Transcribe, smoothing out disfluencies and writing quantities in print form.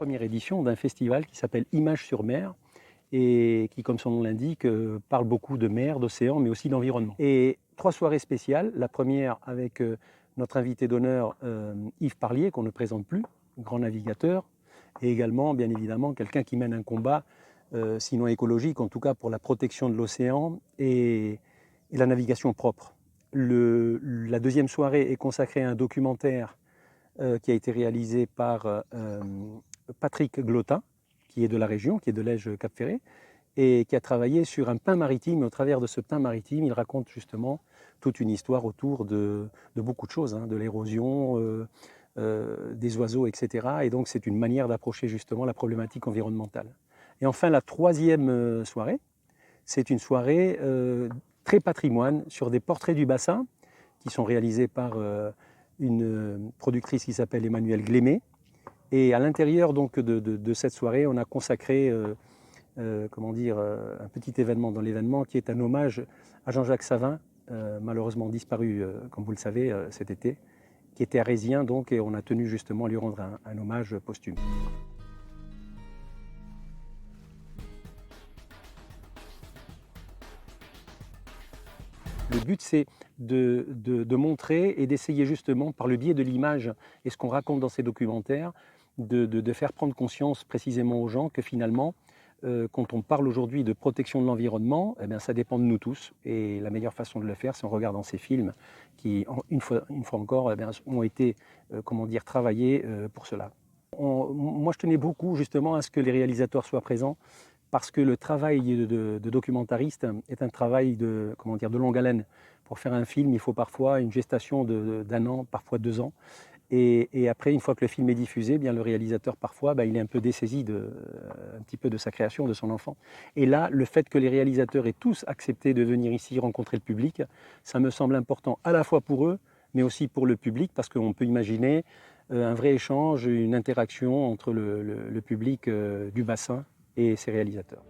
première édition d'un festival qui s'appelle Images sur mer et qui, comme son nom l'indique, parle beaucoup de mer, d'océan, mais aussi d'environnement. Et 3 soirées spéciales. La première avec notre invité d'honneur Yves Parlier, qu'on ne présente plus, grand navigateur, et également, bien évidemment, quelqu'un qui mène un combat, sinon écologique, en tout cas pour la protection de l'océan et la navigation propre. La deuxième soirée est consacrée à un documentaire qui a été réalisé par Patrick Glotin, qui est de la région, qui est de Lège-Cap-Ferré, et qui a travaillé sur un pain maritime. Et au travers de ce pain maritime, il raconte justement toute une histoire autour de beaucoup de choses, hein, de l'érosion, des oiseaux, etc. Et donc c'est une manière d'approcher justement la problématique environnementale. Et enfin, la troisième soirée, c'est une soirée très patrimoine sur des portraits du bassin qui sont réalisés par une productrice qui s'appelle Emmanuelle Glémé. Et à l'intérieur donc de cette soirée, on a consacré un petit événement dans l'événement qui est un hommage à Jean-Jacques Savin, malheureusement disparu, comme vous le savez, cet été, qui était arésien donc, et on a tenu justement à lui rendre un hommage posthume. Le but, c'est de montrer et d'essayer justement, par le biais de l'image et ce qu'on raconte dans ces documentaires, de faire prendre conscience précisément aux gens que finalement, quand on parle aujourd'hui de protection de l'environnement, eh bien, ça dépend de nous tous. Et la meilleure façon de le faire, c'est en regardant ces films qui, une fois encore, eh bien, ont été travaillés pour cela. Moi, je tenais beaucoup justement à ce que les réalisateurs soient présents, parce que le travail de documentariste est un travail de longue haleine. Pour faire un film, il faut parfois une gestation d'1 an, parfois 2 ans. Et après, une fois que le film est diffusé, eh bien, le réalisateur, parfois, il est un peu dessaisi un petit peu de sa création, de son enfant. Et là, le fait que les réalisateurs aient tous accepté de venir ici rencontrer le public, ça me semble important à la fois pour eux, mais aussi pour le public, parce qu'on peut imaginer un vrai échange, une interaction entre le public du bassin et ses réalisateurs.